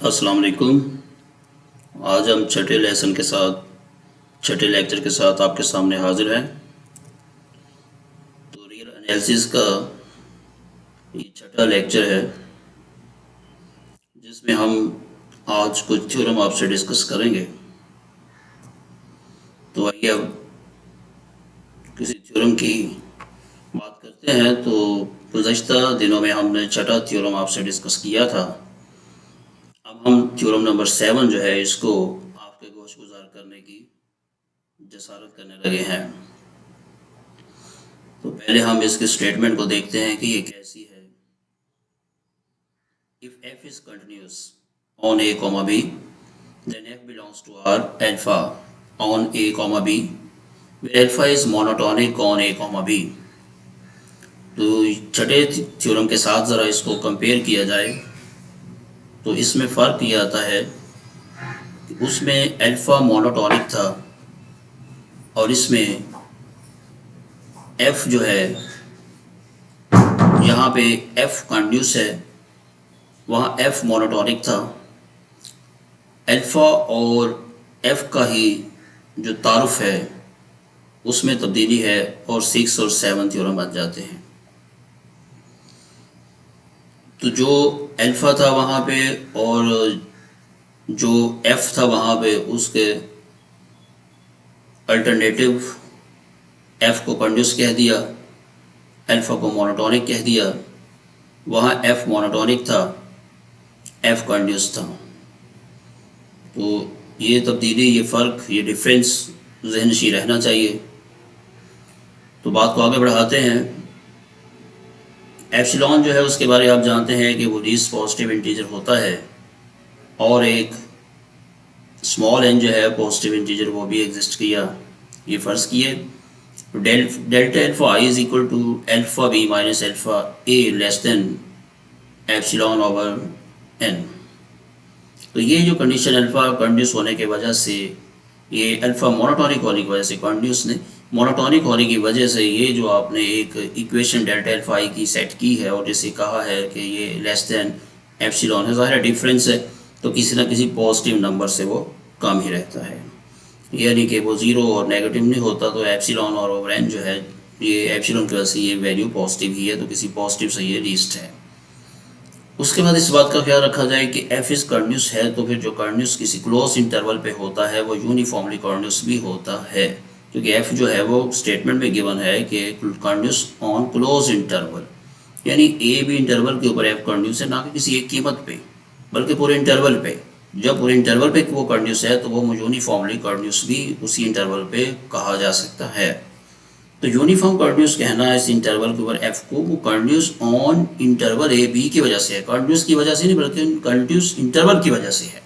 अस्सलाम वालेकुम। आज हम छठे लेसन के साथ छठे लेक्चर के साथ आपके सामने हाजिर हैं। तो रियल एनालिसिस का ये छठा लेक्चर है जिसमें हम आज कुछ थ्योरम आपसे डिस्कस करेंगे। तो आइए अब किसी थ्योरम की बात करते हैं। तो गुज़श्ता दिनों में हमने छठा थ्योरम आपसे डिस्कस किया था। अब हम थ्योरम नंबर 7 जो है इसको आपके गोश गुजार करने की जसारत करने लगे हैं। तो पहले हम इसके स्टेटमेंट को देखते हैं कि ये कैसी है। If f is continuous on a comma b, then f belongs to R alpha on a comma b, where alpha is monotonic on a comma b। तो छठे थ्योरम के साथ ज़रा इसको कंपेयर किया जाए तो इसमें फ़र्क ये आता है कि उसमें अल्फ़ा मोनोटॉनिक था और इसमें f जो है यहाँ पे f कंटिन्यूस है, वहाँ f मोनोटॉनिक था। अल्फ़ा और f का ही जो तारुफ है उसमें तब्दीली है और 6 और 7 थ्योरम बन जाते हैं। तो जो अल्फ़ा था वहाँ पे और जो f था वहाँ पे उसके अल्टरनेटिव f को कंटिन्यूस कह दिया, अल्फ़ा को मोनोटॉनिक कह दिया। वहाँ f मोनोटॉनिक था, f कंटिन्यूस था। तो ये तब्दीली, ये फ़र्क, ये डिफरेंस ज़हनशी रहना चाहिए। तो बात को आगे बढ़ाते हैं। एप्सिलॉन जो है उसके बारे में आप जानते हैं कि वो लीस्ट पॉजिटिव इंटीजर होता है और एक स्मॉल n जो है पॉजिटिव इंटीजर वो भी एग्जिस्ट किया। ये फ़र्ज़ किए delta alpha i is equal to alpha b minus alpha a less than epsilon over n। तो ये जो कंडीशन अल्फ़ा कंटिन्यूस होने की वजह से, ये अल्फ़ा मोनोटॉनिक होने की वजह से, कंटिन्यूस ने मोनोटॉनिक होने की वजह से ये जो आपने एक इक्वेशन डेल्टा अल्फ़ा आई की सेट की है और जिसे कहा है कि ये लेस देन एप्सिलॉन है, ज़ाहिर डिफरेंस है तो किसी ना किसी पॉजिटिव नंबर से वो कम ही रहता है, यानी कि वो ज़ीरो और नेगेटिव नहीं होता। तो एप्सिलॉन और ओवर एन जो है, ये एप्सिलॉन की वजह से ये वैल्यू पॉजिटिव ही है, तो किसी पॉजिटिव से ये लीस्ट है। उसके बाद इस बात का ख्याल रखा जाए कि f इज़ कंटिन्यूस है तो फिर जो कंटिन्यूस किसी क्लोज इंटरवल पे होता है वो यूनिफॉर्मली कंटिन्यूस भी होता है, क्योंकि f जो है वो स्टेटमेंट में गिवन है कि कंटिन्यूस ऑन क्लोज इंटरवल, यानी ए भी इंटरवल के ऊपर f कंटिन्यूस है, ना कि किसी एक कीमत पे बल्कि पूरे इंटरवल पे। जब पूरे इंटरवल पे वो कंटिन्यूस है तो वो यूनिफॉर्मली कंटिन्यूस भी उसी इंटरवल पे कहा जा सकता है। तो यूनिफॉर्म कंटिन्यूस कहना है इस इंटरवल के ऊपर f को, वो continuous on interval A B की वजह से है, कंटिन्यूस की वजह से नहीं बल्कि कंटिन्यूस इंटरवल की वजह से है।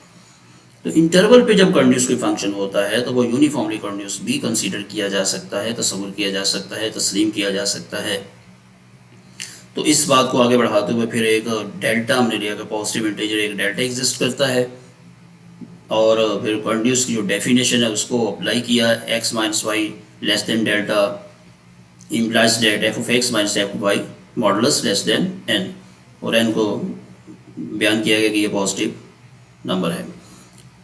तो इंटरवल पे जब कंटिन्यूस कोई फंक्शन होता है तो वो यूनिफॉर्मली कंटिन्यूस भी कंसीडर किया जा सकता है, तस्वुर किया जा सकता है, तस्लीम किया जा सकता है। तो इस बात को आगे बढ़ाते हुए फिर एक डेल्टा हमने लिया कि पॉजिटिव इंटीजर एक डेल्टा एग्जिस्ट करता है और फिर कंटिन्यूस की जो डेफिनेशन है उसको अप्लाई किया, x minus Y less than delta implies that f of x minus f of y modulus less than n, और n को बयान किया गया कि ये पॉजिटिव नंबर है।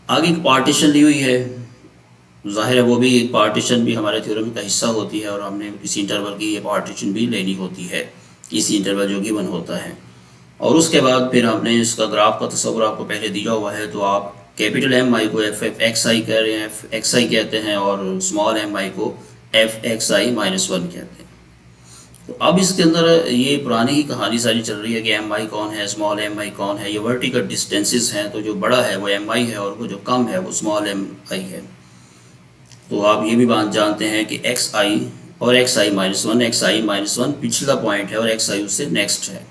आगे एक पार्टीशन ली हुई है, जाहिर है वो भी एक पार्टीशन भी हमारे थ्योरम का हिस्सा होती है और हमने किसी इंटरवल की ये पार्टीशन भी लेनी होती है, इसी इंटरवल जो गिवन होता है। और उसके बाद फिर हमने इसका ग्राफ का तस्वुर आपको पहले दिया हुआ है, तो आप कैपिटल एम आई को एफ एक्स आई कह रहे हैं, एफ एक्स आई कहते हैं, और स्मॉल एम आई को F X I minus one कहते हैं। तो अब इसके अंदर ये पुरानी ही कहानी सारी चल रही है कि एम आई कौन है, स्मॉल एम आई कौन है, ये वर्टिकल डिस्टेंसेस हैं, तो जो बड़ा है वो एम आई है और वो जो कम है वो स्मॉल एम आई है। तो आप ये भी बात जानते हैं कि एक्स आई और एक्स आई माइनस वन पिछला पॉइंट है और एक्स आई उससे नेक्स्ट है।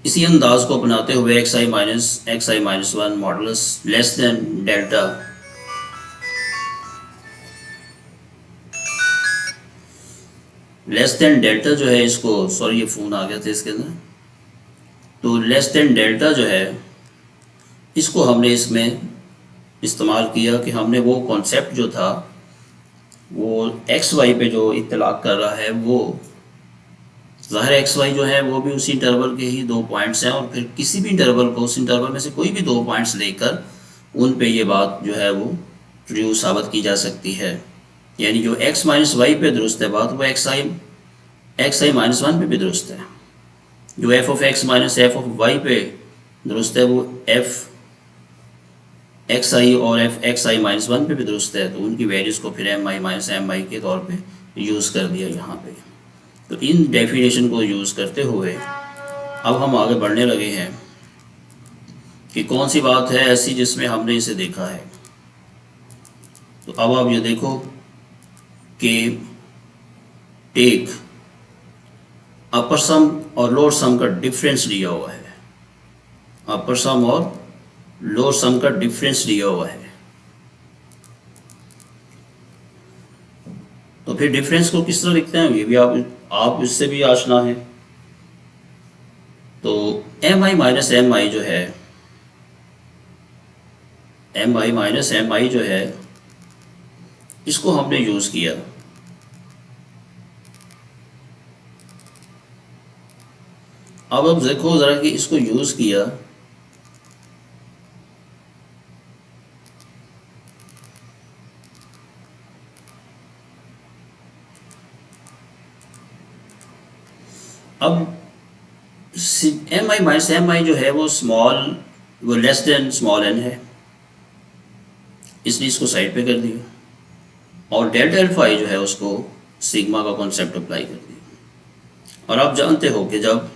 इसी अंदाज को अपनाते हुए X I minus one modulus less than delta जो है इसको, सॉरी ये फ़ोन आ गया था इसके अंदर, तो लेस देन डेल्टा जो है इसको हमने इसमें इस्तेमाल किया कि हमने वो कॉन्सेप्ट जो था वो एक्स वाई पे जो इत्तलाक कर रहा है वो ज़ाहिर एक्स वाई जो है वो भी उसी इंटरवल के ही दो पॉइंट्स हैं, और फिर किसी भी इंटरवल को उस इंटरवल में से कोई भी दो पॉइंट्स लेकर उन पे ये बात जो है वो ट्रू साबित की जा सकती है। यानी जो एक्स माइनस वाई पे दुरुस्त है बात, वो एक्स आई माइनस वन पे भी दुरुस्त है। जो F of X minus F of Y पे दुरुस्त है, वो एफ एक्स आई और F X I minus one पे भी दुरुस्त है। तो उनकी वैल्यूज़ को फिर M I minus M I के तौर पे यूज़ कर दिया यहाँ पे। तो इन डेफिनेशन को यूज़ करते हुए अब हम आगे बढ़ने लगे हैं कि कौन सी बात है ऐसी जिसमें हमने इसे देखा है। तो अब आप ये देखो कि टेक अपर सम और लोअर सम का डिफरेंस दिया हुआ है, अपर सम और लोअर सम का डिफरेंस दिया हुआ है। तो फिर डिफरेंस को किस तरह लिखते हैं ये भी आप इससे भी आशना है। तो M I minus M I जो है, M I minus M I जो है, इसको हमने यूज़ किया। अब देखो ज़रा कि इसको यूज़ किया, अब M I minus M I जो है वो लेस देन स्मॉल एन है, इसलिए इसको साइड पे कर दिया, और डेल्टा अल्फा आई जो है उसको सिग्मा का कॉन्सेप्ट अप्लाई कर दिया। और आप जानते हो कि जब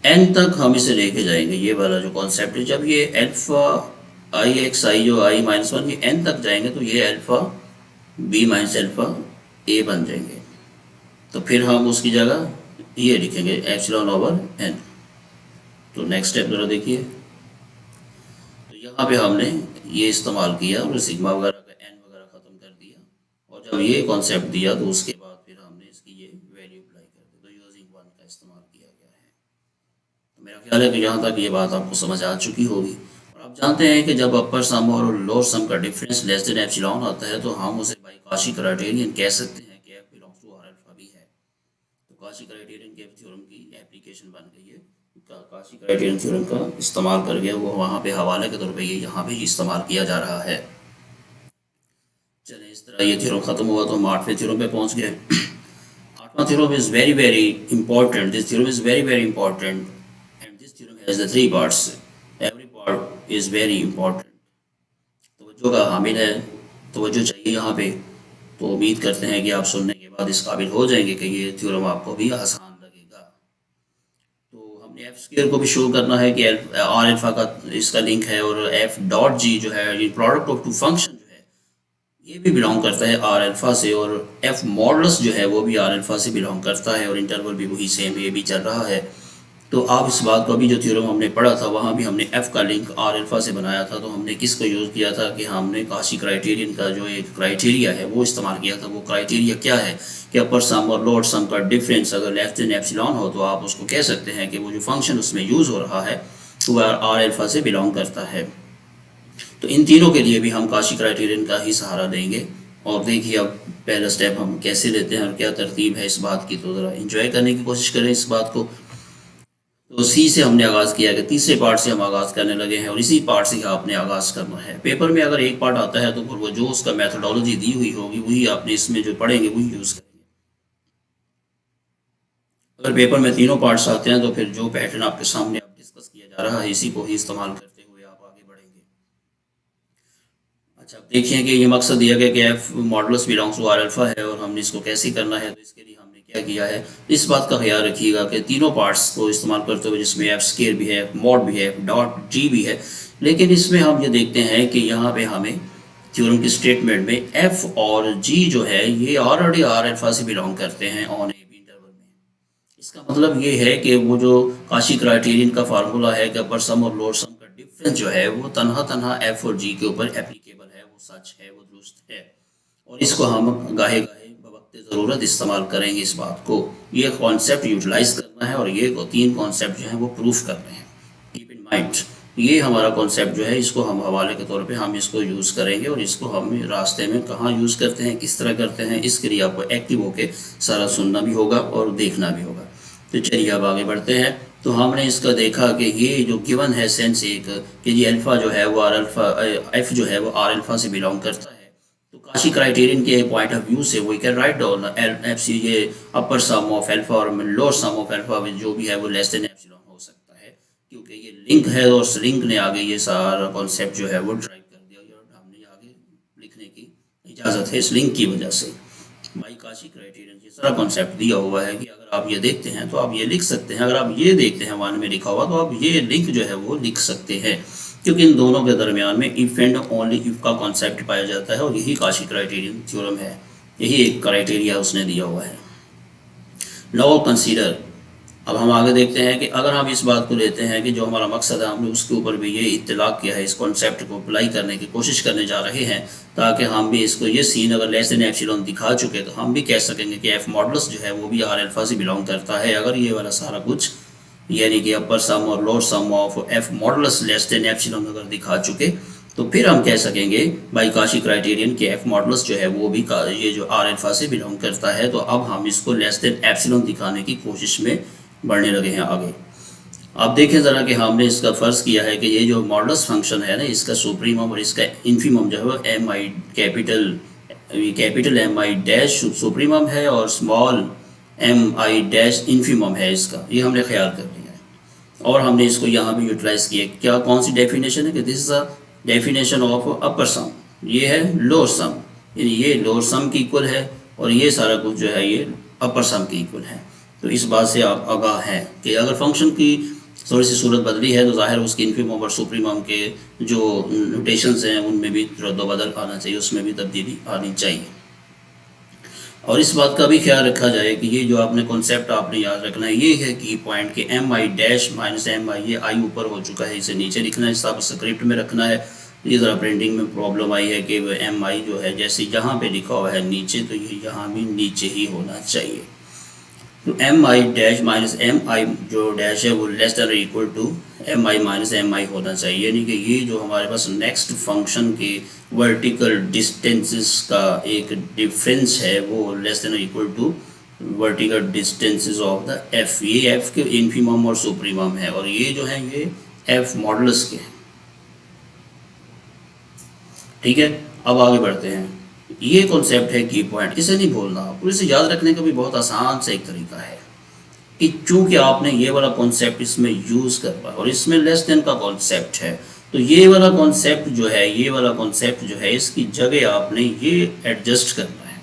एन तक हम इसे लेके जाएंगे, ये वाला जो कॉन्सेप्ट है, जब ये अल्फा आई एक्स आई जो आई माइनस वन ये एन तक जाएंगे तो ये अल्फा बी माइनस अल्फा ए बन जाएंगे। तो फिर हम उसकी जगह ये लिखेंगे एप्सिलॉन ओवर एन। तो नेक्स्ट स्टेप जरा देखिए, तो यहाँ पे हमने ये इस्तेमाल किया और सिग्मा वगैरह का एन वगैरह ख़त्म कर दिया, और जब ये कॉन्सेप्ट दिया तो उसके बाद फिर हमने इसकी ये वैल्यू अप्लाई कर दी, तो यूजिंग वन का इस्तेमाल किया गया है। तो मेरा ख्याल है कि यहाँ तक ये बात आपको समझ आ चुकी होगी। और आप जानते हैं कि जब अपर सम और लोअर सम का डिफरेंस लेस देन एप्सिलॉन आता है तो हम उसे बाई काशी क्राइटेरियन कह सकते हैं कि F belongs to R alpha भी है। तो काशी क्राइटेरियन के थ्योरम की एप्लीकेशन बन गई है, काशी क्राइटेरियन थ्योरम का इस्तेमाल करके वो वहाँ पे हवाले के तौर पे ये यहाँ पे इस्तेमाल किया जा रहा है। चले इस तरह ये थ्योरम ख़त्म हुआ तो हम आठवें थ्योरम पे पहुँच गए। आठवां theorem is very very important, this theorem is very very important and this theorem has the three parts, every part is very important. तवज्जो का हामिल है, तवज्जो चाहिए यहाँ पे। तो उम्मीद करते हैं कि आप सुनने के बाद इस काबिल हो जाएंगे कि ये थ्योरम आपको भी आसान लगेगा। तो हमने एफ स्क्वायर को भी शो करना है कि आर अल्फा का इसका लिंक है, और एफ डॉट जी जो है ये प्रोडक्ट ऑफ टू फंक्शन जो है ये भी बिलोंग करता है आर अल्फा से, और एफ मॉडल्स जो है वो भी आर अल्फा से बिलोंग करता है, और इंटरवल भी वही सेम ये भी चल रहा है। तो आप इस बात को, अभी जो थ्योरम हमने पढ़ा था वहाँ भी हमने एफ़ का लिंक आर अल्फा से बनाया था। तो हमने किसको यूज़ किया था कि हमने काशी क्राइटेरियन का जो एक क्राइटेरिया है वो इस्तेमाल किया था। वो क्राइटेरिया क्या है कि अपर सम और लोअर सम का डिफरेंस अगर लेस देन एप्सिलॉन हो तो आप उसको कह सकते हैं कि वो जो फंक्शन उसमें यूज़ हो रहा है वो आर अल्फा से बिलोंग करता है। तो इन तीनों के लिए भी हम काशी क्राइटेरियन का ही सहारा लेंगे। और देखिए अब पहला स्टेप हम कैसे लेते हैं और क्या तरतीब है इस बात की, तो ज़रा इंजॉय करने की कोशिश करें इस बात को। तो सी से हमने आगाज़ किया कि तीसरे पार्ट से हम आगाज़ करने लगे हैं, और इसी पार्ट से आपने आगाज़ करना है। पेपर में अगर एक पार्ट आता है तो फिर वो जो उसका मेथोडोलॉजी दी हुई होगी वही आपने इसमें जो पढ़ेंगे वही यूज़ करेंगे। अगर पेपर में तीनों पार्ट्स आते हैं तो फिर जो पैटर्न आपके सामने अब डिस्कस किया जा रहा है इसी को ही इस्तेमाल करते हुए आप आगे बढ़ेंगे। अच्छा, अब देखिए कि ये मकसद दिया गया कि F modulus belongs to R alpha है, और हमने इसको कैसे करना है। तो इसके लिए हमने क्या किया है, इस बात का ख्याल रखिएगा कि तीनों पार्ट्स को इस्तेमाल करते हुए, जिसमें एफ स्केयर भी है, एफ मॉड भी है, एफ डॉट जी भी है, लेकिन इसमें हम ये देखते हैं कि यहाँ पे हमें थ्योरम की स्टेटमेंट में एफ और जी जो है ये ऑलरेडी आर अल्फा से बिलोंग करते हैं ऑन ए बी इंटरवल में। इसका मतलब ये है कि वो जो काशी क्राइटेरियन का फार्मूला है कि अपर सम और लोअर सम का डिफरेंस जो है वो तनहा तनहा एफ और जी के ऊपर एप्लीकेबल है, वो सच है, वो दुरुस्त है। और इसको हम गाहे गाहे बवक्त ज़रूरत इस्तेमाल करेंगे इस बात को। ये कॉन्सेप्ट यूटिलाइज करना है और ये तीन कॉन्सेप्ट जो हैं वो प्रूफ करने हैं। कीप इन माइंड ये हमारा कॉन्सेप्ट जो है इसको हम हवाले के तौर पे हम इसको यूज़ करेंगे और इसको हम रास्ते में कहाँ यूज़ करते हैं, किस तरह करते हैं, इसके लिए आपको एक्टिव होके सारा सुनना भी होगा और देखना भी होगा। तो चलिए अब आगे बढ़ते हैं। तो हमने इसका देखा कि ये जो गिवन है सेंस एक कि जी अल्फ़ा जो है वो आर अल्फ़ा एफ जो है वो आर अल्फ़ा से बिलोंग करता है। तो काशी क्राइटेरियन के पॉइंट ऑफ व्यू से we can write down F C ये अपर सम ऑफ अल्फ़ा और लोअर सम ऑफ अल्फ़ा जो भी है वो लेस देन एप्सिलॉन हो सकता है, क्योंकि ये लिंक है और उस लिंक ने आगे ये सारा कॉन्सेप्ट जो है वो ड्राइव कर दिया और हमने आगे लिखने की इजाज़त है इस लिंक की वजह से। भाई काशी क्राइटेरियन ये सारा कॉन्सेप्ट दिया हुआ है कि अगर आप ये देखते हैं तो आप ये लिख सकते हैं, अगर आप ये देखते हैं वन में लिखा हुआ तो आप ये लिंक जो है वो लिख सकते हैं, क्योंकि इन दोनों के दरमियान में इफ एंड ओनली इफ का कॉन्सेप्ट पाया जाता है और यही काशी क्राइटेरियन थ्योरम है, यही एक क्राइटेरिया उसने दिया हुआ है। नाउ कंसीडर, अब हम आगे देखते हैं कि अगर हम इस बात को लेते हैं कि जो हमारा मकसद है हमने उसके ऊपर भी ये इत्तलाक किया है, इस कॉन्सेप्ट को अप्लाई करने की कोशिश करने जा रहे हैं ताकि हम भी इसको ये सीन अगर लेस देन एप्सिलॉन दिखा चुके तो हम भी कह सकेंगे कि एफ मॉडल्स जो है वो भी आर अल्फा से बिलोंग करता है। अगर ये वाला सारा कुछ यानी कि अपर सम और lower sum of F models less than epsilon अगर दिखा चुके तो फिर हम कह सकेंगे बाई काशी क्राइटेरियन के एफ मॉडल्स जो है वो भी ये जो आर अल्फा से बिलोंग करता है। तो अब हम इसको लेस देन एप्सिलॉन दिखाने की कोशिश में बढ़ने लगे हैं आगे। अब देखें ज़रा कि हमने इसका फ़र्ज़ किया है कि ये जो मॉडल्स फंक्शन है ना इसका सुप्रीमम और इसका इन्फीमम जो है M I capital M I dash supremum है और small M I dash infimum है इसका, ये हमने ख्याल कर लिया है और हमने इसको यहाँ भी यूटिलाइज़ किया। क्या कौन सी डेफिनेशन है कि this is a definition of upper sum, ये है लोअर सम, यानी ये लोअर सम की इक्वल है और ये सारा कुछ जो है ये अपर सम की इक्वल है। तो इस बात से आप आगाह हैं कि अगर फंक्शन की थोड़ी सी सूरत बदली है तो ज़ाहिर उसकी इन्फीमम और सुप्रीमम के जो नोटेशंस हैं उनमें भी रद्द-बदल आना चाहिए, उसमें भी तब्दीली आनी चाहिए। और इस बात का भी ख्याल रखा जाए कि ये जो आपने कॉन्सेप्ट आपने याद रखना है ये है कि पॉइंट के M I dash minus M I, ये आई ऊपर हो चुका है, इसे नीचे लिखना है, इस स्क्रिप्ट में रखना है। ये ज़रा प्रिंटिंग में प्रॉब्लम आई है कि एम आई जो है जैसे यहाँ पे लिखा हुआ है नीचे, तो ये यहाँ भी नीचे ही होना चाहिए। तो M I dash minus M I जो डैश है वो less than equal to M I minus M I होना चाहिए, यानी कि ये जो हमारे पास नेक्स्ट फंक्शन के वर्टिकल डिस्टेंसेस का एक डिफरेंस है वो less than equal to vertical distances of the F, ये एफ के इन्फीमम और सुप्रीमम है और ये जो है ये एफ मॉडल्स के हैं। ठीक है, अब आगे बढ़ते हैं। ये कॉन्सेप्ट है की पॉइंट, इसे नहीं भूलना, और इसे याद रखने का भी बहुत आसान सा एक तरीका है कि चूंकि आपने ये वाला कॉन्सेप्ट इसमें यूज़ कर पाया और इसमें लेस देन का कॉन्सेप्ट है, तो ये वाला कॉन्सेप्ट जो है ये वाला कॉन्सेप्ट जो है इसकी जगह आपने ये एडजस्ट करना है।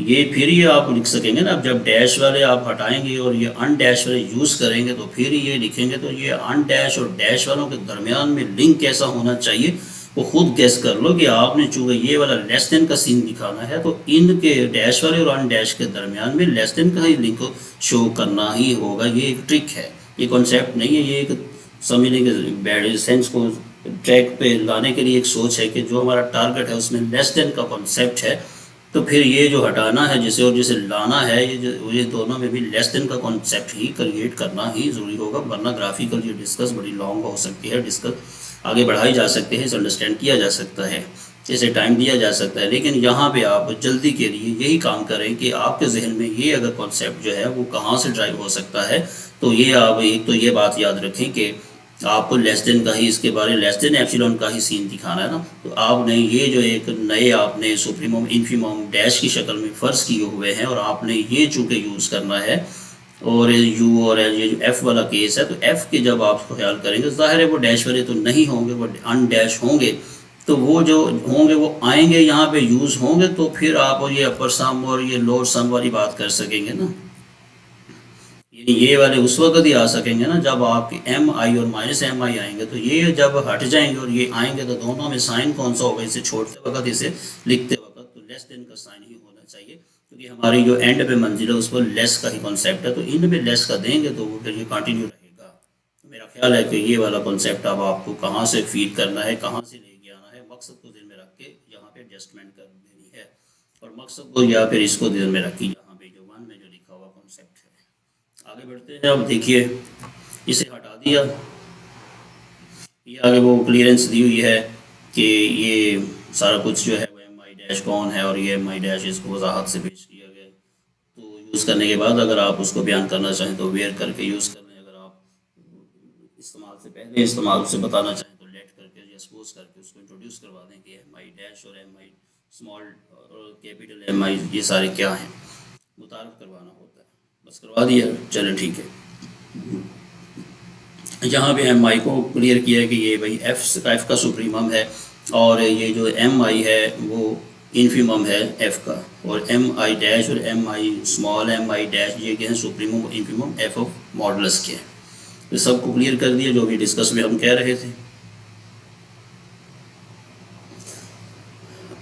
ये फिर ये आप लिख सकेंगे ना, अब जब डैश वाले आप हटाएंगे और ये अन डैश वाले यूज़ करेंगे तो फिर ये लिखेंगे, तो ये अन डैश और डैश वालों के दरमियान में लिंक कैसा होना चाहिए वो खुद गैस कर लो कि आपने चूँकि ये वाला लेस देन का सीन दिखाना है तो इनके डैश वाले और अन डैश के दरमियान में लेस देन का ही लिंक शो करना ही होगा। ये एक ट्रिक है, ये कॉन्सेप्ट नहीं है, ये एक समझने के बैड सेंस को ट्रैक पे लाने के लिए एक सोच है कि जो हमारा टारगेट है उसमें लेस देन का कॉन्सेप्ट है, तो फिर ये जो हटाना है जिसे और जिसे लाना है ये दोनों में भी लेस देन का कॉन्सेप्ट ही क्रिएट करना ही ज़रूरी होगा, वरना ग्राफिकल ये डिस्कस बड़ी लॉन्ग हो सकती है, डिस्कस आगे बढ़ाई जा सकती है, इसे अंडरस्टैंड किया जा सकता है, इसे टाइम दिया जा सकता है। लेकिन यहाँ पे आप जल्दी के लिए यही काम करें कि आपके जहन में ये अगर कॉन्सेप्ट जो है वो कहाँ से ड्राइव हो सकता है, तो ये आप एक तो ये बात याद रखें कि आपको लेस देन का ही इसके बारे लेस देन एप्सिलॉन का ही सीन दिखाना है ना, तो आपने ये जो एक नए आपने सुप्रीमम इन्फीमम डैश की शक्ल में फ़र्ज़ किए हुए हैं और आपने ये चूँकि यूज़ करना है और यू और ये जो एफ़ वाला केस है, तो एफ़ के जब आप ख्याल करेंगे ज़ाहिर है वो डैश वाले तो नहीं होंगे, वो अन डैश होंगे, तो वो जो होंगे वो आएंगे यहाँ पे यूज़ होंगे, तो फिर आप ये अपर सम और ये लोअर सम वाली बात कर सकेंगे ना, यानी ये वाले उस वक्त ही आ सकेंगे ना जब आपके एम आई और माइनस एम आई आएंगे, तो ये जब हट जाएंगे और ये आएंगे तो दोनों में साइन कौन सा होगा, इसे छोड़ते वक्त इसे लिखते वक्त तो लेस देन का साइन ही होना चाहिए, क्योंकि हमारी जो एंड पे मंजिल है उस पर लेस का ही कॉन्सेप्ट है, तो इन पे लेस का देंगे तो वो फिर ये कंटिन्यू रहेगा। तो मेरा ख्याल है कि ये वाला कॉन्सेप्ट अब आपको कहाँ से फील करना है, कहाँ से लेके आना है, मकसद को दिल में रख के यहाँ पे एडजस्टमेंट कर देनी है और मकसद को या फिर इसको दिल में रखी यहाँ पे जो वन में जो लिखा हुआ कॉन्सेप्ट है। आगे बढ़ते हैं, अब देखिए इसे हटा दिया, ये आगे वो क्लियरेंस दी हुई है कि ये सारा कुछ जो है वो एम आई डैश कौन है और ये एम आई डैश इसको वजाहत से पेश किया गया है। तो यूज़ करने के बाद अगर आप उसको बयान करना चाहें तो वेयर करके यूज़ कर लें, अगर आप इस्तेमाल से पहले इस्तेमाल से बताना चाहें तो लेट करके या सपोज करके उसको इंट्रोड्यूस करवा दें कि एम आई डैश और एम आई स्मॉल और कैपिटल एम आई ये सारे क्या हैं, मुतारफ़ करवाना होता है। बस करवा दिया, चलें ठीक है। यहाँ पे एम आई को क्लियर किया है कि ये भाई एफ का सुप्रीमम है और ये जो एम आई है वो इन्फीमम है एफ का, और एम आई डैश और M I small M I dash ये क्या है, सुप्रीमम और इन्फीमम एफ ऑफ मॉडुलस के हैं। तो सबको क्लियर कर दिया जो भी डिस्कस में हम कह रहे थे।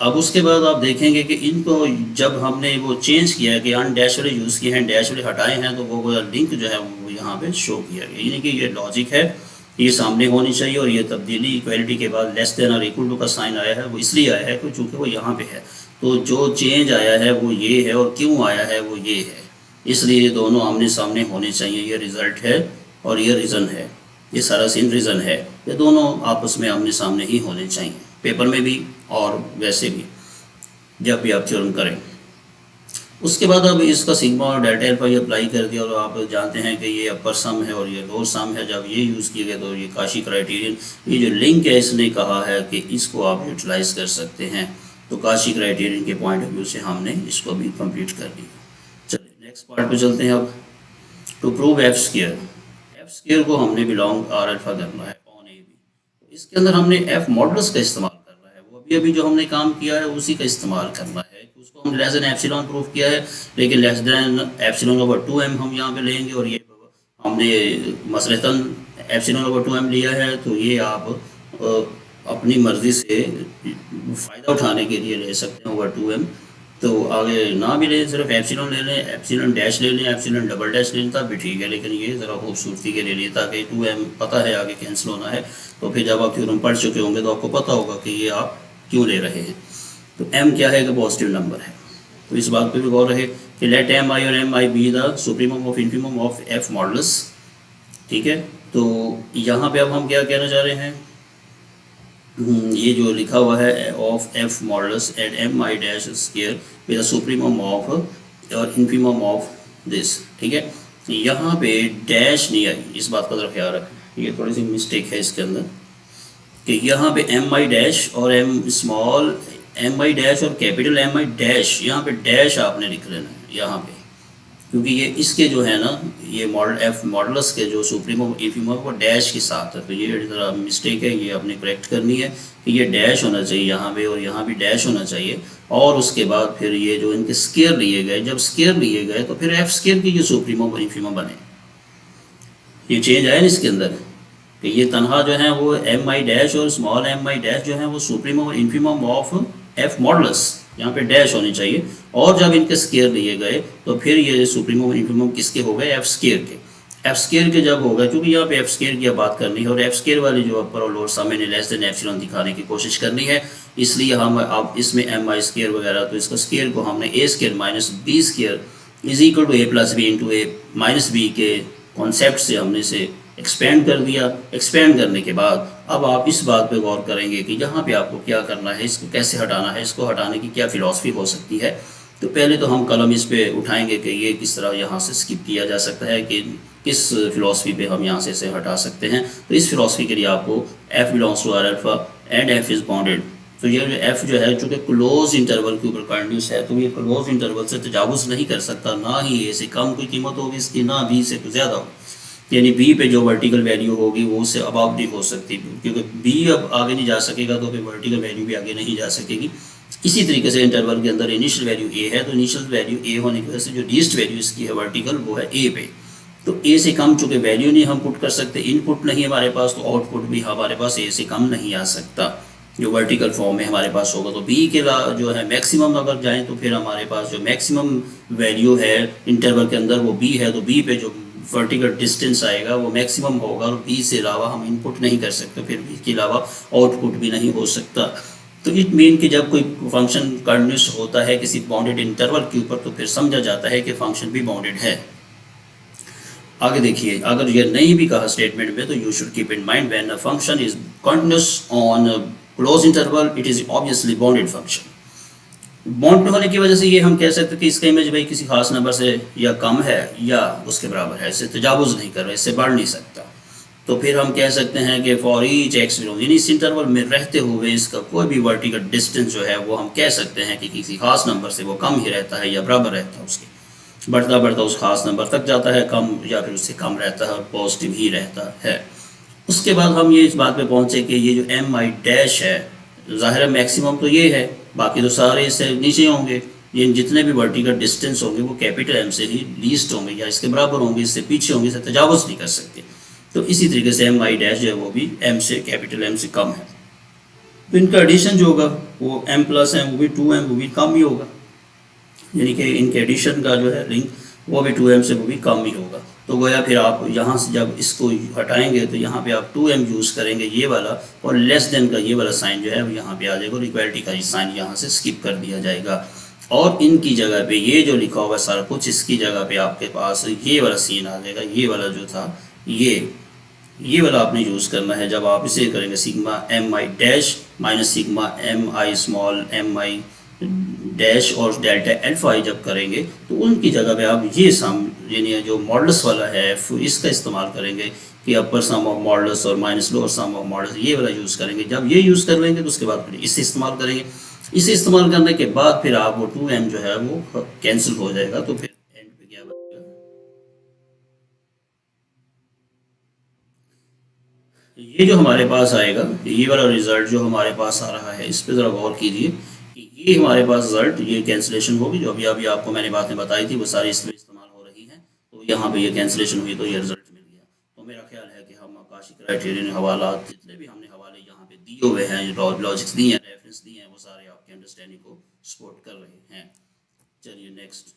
अब उसके बाद आप देखेंगे कि इनको जब हमने वो चेंज किया है कि अनडैश वाले यूज़ किए हैं, डैश वाले हटाए हैं, तो वो लिंक जो है वो यहाँ पे शो किया गया, यानी कि ये लॉजिक है, ये सामने होनी चाहिए। और ये तब्दीली इक्वलिटी के बाद लेस देन और इक्वल टू का साइन आया है, वो इसलिए आया है कि चूँकि वो यहाँ पे है, तो जो चेंज आया है वो ये है, और क्यों आया है वो ये है, इसलिए ये दोनों आमने सामने होने चाहिए। ये रिज़ल्ट है और ये रीज़न है, ये सारा सीन रीज़न है, ये दोनों आपस में आमने सामने ही होने चाहिए, पेपर में भी और वैसे भी जब भी आप थ्योरम करें। उसके बाद अब इसका सिग्मा और डेल्टा एल्फा ये अप्लाई कर दिया, और आप जानते हैं कि ये अपर सम है और ये लोअर सम है। जब ये यूज़ किया गया तो ये काशी क्राइटेरियन, ये जो लिंक है इसने कहा है कि इसको आप यूटिलाइज़ कर सकते हैं, तो काशी क्राइटेरियन के पॉइंट ऑफ व्यू से हमने इसको भी कंप्लीट कर दिया। चलिए नेक्स्ट पार्ट पे चलते हैं। अब टू प्रूव एफ स्क्वायर को हमने बिलोंग आर अल्फा करना है ऑन ए बी, तो इसके अंदर हमने एफ मॉडुलस का इस्तेमाल करना है, वो अभी जो हमने काम किया है उसी का इस्तेमाल करना है। उसको हम लेस देन एप्सिलॉन प्रूफ किया है, लेकिन less than epsilon over 2m हम यहाँ पे लेंगे, और ये हमने मसलतन एप्सिलॉन ओवर 2m लिया है, तो ये आप अपनी मर्ज़ी से फ़ायदा उठाने के लिए ले सकते हैं ओवर 2m। तो आगे ना भी लें, सिर्फ एप्सिलॉन ले लें, एप्सिलॉन डैश ले लें, एप्सिलॉन डबल डैश ले लें, तब भी ठीक है, लेकिन ये ज़रा खूबसूरती के लिए लिए, ताकि 2m पता है आगे कैंसिल होना है, तो फिर जब आप थ्योरम पढ़ चुके होंगे तो आपको पता होगा कि ये आप क्यों ले रहे हैं। तो m क्या है कि पॉजिटिव नंबर है, तो इस बात पे भी गौर रहे कि लेट एम आई और M I be the supremum of infimum of F modulus. ठीक है, तो यहाँ पे अब हम क्या कहना चाह रहे हैं, ये जो लिखा हुआ है of F modulus at M I dash square with the supremum of और इन्फीमम ऑफ दिस। ठीक है, यहाँ पे डैश नहीं आई, इस बात का ज़रा ख्याल रखें, ये थोड़ी सी मिस्टेक है इसके अंदर, कि यहाँ पे एम आई डैश और M small M I dash और कैपिटल एम आई डैश, यहाँ पे डैश आपने लिख लेना है यहाँ पे, क्योंकि ये इसके जो है ना, ये मॉडल एफ मॉडुलस के जो सुप्रीमम इन्फीमम वो डैश के साथ है, तो ये ज़रा मिस्टेक है, ये आपने करेक्ट करनी है कि ये डैश होना चाहिए यहाँ पे, और यहाँ भी डैश होना चाहिए। और उसके बाद फिर ये जो इनके स्क्वायर लिए गए, जब स्क्वायर लिए गए तो फिर एफ स्क्वायर की जो सुप्रीमम और इन्फीमम बने, ये चेंज आया ना इसके अंदर, कि ये तनहा जो है वो एम आई डैश और स्मॉल एम आई डैश जो है वो सुप्रीमम और इन्फीमम ऑफ एफ मॉडुलस, यहाँ पे डैश होनी चाहिए, और जब इनके स्क्वायर लिए गए तो फिर ये सुप्रीमम और इन्फीमम किसके हो गए, एफ स्क्वायर के। एफ स्क्वायर के जब होगा, क्योंकि यहाँ पे एफ स्क्वायर की बात करनी है, और एफ स्क्वायर वाली जो अपर और लोअर सम में लेस देन एप्सिलॉन दिखाने की कोशिश करनी है, इसलिए हम अब इसमें एम आई स्क्वायर वगैरह, तो इसका स्क्वायर को हमने A square minus B square is equal to A plus B into A minus B के कॉन्सेप्ट से हमने इसे एक्सपेंड कर दिया। एक्सपेंड करने के बाद अब आप इस बात पे गौर करेंगे कि यहाँ पे आपको क्या करना है, इसको कैसे हटाना है, इसको हटाने की क्या फ़िलॉसफी हो सकती है। तो पहले तो हम कलम इस पे उठाएंगे कि ये किस तरह यहाँ से स्किप किया जा सकता है, कि किस फ़िलॉसफी पे हम यहाँ से इसे हटा सकते हैं। तो इस फ़िलॉसफी के लिए आपको F belongs to R alpha and F is bounded, तो ये जो एफ जो है चूँकि क्लोज इंटरवल के ऊपर कंटिन्यूस है, तो ये क्लोज इंटरवल से तजावुज़ नहीं कर सकता, ना ही ए से कम कोई कीमत होगी इसकी, ना बी से कोई ज़्यादा हो, यानी बी पे जो वर्टिकल वैल्यू होगी वो उससे अबाव नहीं हो सकती, क्योंकि बी अब आगे नहीं जा सकेगा तो फिर वर्टिकल वैल्यू भी आगे नहीं जा सकेगी। इसी तरीके से इंटरवल के अंदर इनिशियल वैल्यू ए है, तो इनिशियल वैल्यू ए होने की वजह से जो लीस्ट वैल्यू इसकी है वर्टिकल वो है ए पे, तो ए से कम चूँकि वैल्यू नहीं हम पुट कर सकते, इनपुट नहीं हमारे पास, तो आउटपुट भी हमारे पास ए से कम नहीं आ सकता जो वर्टिकल फॉर्म में हमारे पास होगा। तो बी के जो है मैक्सिमम अगर जाएँ तो फिर हमारे पास जो मैक्सिमम वैल्यू है इंटरवल के अंदर वो बी है, तो बी पे जो वर्टिकल डिस्टेंस आएगा वो मैक्सिमम होगा, और बी से अलावा हम इनपुट नहीं कर सकते, फिर बी के अलावा आउटपुट भी नहीं हो सकता। तो इट मीन कि जब कोई फंक्शन कंटिन्यूस होता है किसी बाउंडेड इंटरवल के ऊपर, तो फिर समझा जाता है कि फंक्शन भी बाउंडेड है। आगे देखिए, अगर ये नहीं भी कहा स्टेटमेंट में तो you should keep in mind when a function is continuous on close interval it is obviously bounded function. Bound होने की वजह से ये हम कह सकते हैं कि इसका इमेज भाई किसी खास नंबर से या कम है या उसके बराबर है, इससे तजावुज़ नहीं कर रहा, इससे बढ़ नहीं सकता। तो फिर हम कह सकते हैं कि फॉर ईच एक्स बिलोंग, यानी इस इंटरवल में रहते हुए इसका कोई भी वर्टिकल डिस्टेंस जो है वो हम कह सकते हैं कि किसी खास नंबर से वो कम ही रहता है या बराबर रहता है उसके, बढ़ता बढ़ता उस खास नंबर तक जाता है कम, या फिर उससे कम रहता है और पॉजिटिव ही रहता है। उसके बाद हम ये इस बात पे पहुंचे कि ये जो एम आई डैश है, ज़ाहिर है मैक्सिमम तो ये है, बाकी तो सारे इससे नीचे होंगे। ये जितने भी वर्टिकल डिस्टेंस होंगे वो कैपिटल एम से ही लीस्ट होंगे या इसके बराबर होंगे, इससे पीछे होंगे, इससे तजावुज़ नहीं कर सकते। तो इसी तरीके से एम आई डैश जो है वो भी एम से, कैपिटल एम से कम है। तो इनका एडिशन जो होगा वो एम प्लस एम, वो भी 2m, वो भी कम ही होगा, यानी कि इनके एडिशन का जो है लिंक वो भी 2m से वो भी कम ही होगा। तो गोया फिर आप यहाँ से जब इसको हटाएंगे तो यहाँ पे आप 2m यूज़ करेंगे ये वाला, और लेस देन का ये वाला साइन जो है वो यहाँ पे आ जाएगा और इक्वलिटी का साइन यहाँ से स्किप कर दिया जाएगा। और इनकी जगह पे ये जो लिखा हुआ सारा कुछ, इसकी जगह पे आपके पास ये वाला सीन आ जाएगा, ये वाला जो था ये वाला आपने यूज़ करना है जब आप इसे करेंगे, sigma M I dash minus sigma M I small M I dash और डेल्टा एल्फा आई जब करेंगे तो उनकी जगह पे आप ये सम, यानी जो मॉडल्स वाला है इसका इस्तेमाल करेंगे कि अपर सम ऑफ मॉडल्स और minus lower sum of models, ये वाला यूज़ करेंगे। जब ये यूज़ कर लेंगे तो उसके बाद फिर इसे इस्तेमाल करेंगे। इसे इस्तेमाल करने के बाद फिर आप वो 2m जो है वो कैंसिल हो जाएगा। तो फिर एंड पे क्या बचेगा, ये जो हमारे पास आएगा, ये वाला रिजल्ट जो हमारे पास आ रहा है, इस पर ज़रा गौर कीजिए कि ये हमारे पास रिजल्ट, ये कैंसिलेशन होगी जो अभी अभी आपको मैंने बातें बताई थी वो सारी इसमें इस्तेमाल हो रही हैं। तो यहाँ पे ये कैंसिलेशन हुई तो ये रिजल्ट मिल गया। तो मेरा ख्याल है कि हम आकाशी क्राइटेरियन हवाला जितने भी हमने हवाले यहाँ पे दिए हुए हैं, लॉजिक्स दिए हैं, रेफरेंस दिए हैं, वो सारे आपके अंडरस्टैंडिंग को सपोर्ट कर रहे हैं। चलिए नेक्स्ट,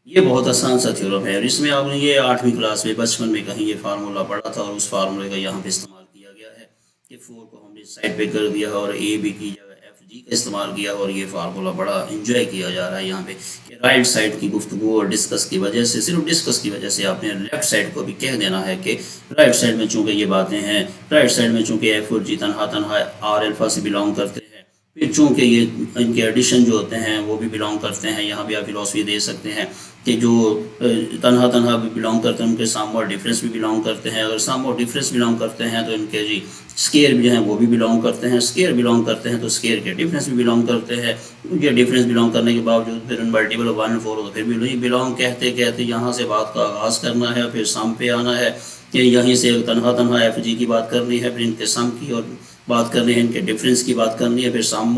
ये बहुत आसान सा थ्योरम है और इसमें आपने ये 8वीं क्लास में बचपन में कहीं ये फार्मूला पढ़ा था और उस फार्मूले का यहाँ पे इस्तेमाल किया गया है कि 4 को हमने साइड पे कर दिया और ए बी की जगह एफ जी का इस्तेमाल किया और ये फार्मूला बड़ा इंजॉय किया जा रहा है यहाँ पे कि राइट साइड की गुफ्तगू और डिस्कस की वजह से, सिर्फ डिस्कस की वजह से आपने लेफ्ट साइड को भी कह देना है कि राइट साइड में चूँकि ये बातें हैं, राइट साइड में चूँकि एफ और जी तनहा तनहा आर अल्फा से बिलोंग करते हैं, फिर चूँकि ये इनके एडिशन जो होते हैं वो भी बिलोंग करते हैं, यहाँ भी आप फिलॉसफी दे सकते हैं कि जो तनहा तनहा भी बिलोंग करते हैं उनके सम और डिफरेंस भी बिलोंग करते हैं। अगर सम और डिफरेंस बिलोंग करते हैं तो इनके जी स्केयर भी हैं वो भी बिलोंग करते हैं, स्केयर बिलोंग करते हैं तो स्केयर के डिफरेंस भी बिलोंग करते हैं। ये डिफरेंस बिलोंग करने के बावजूद फिर मल्टीपल 1 और 4 तो फिर भी नहीं बिलोंग कहते कहते यहाँ से बात का आगाज़ करना है, फिर सम पे आना है कि यहीं से तनहा तनहा एफ जी की बात करनी है, फिर इनके सम की और बात करनी है, इनके डिफरेंस की बात करनी है, फिर सम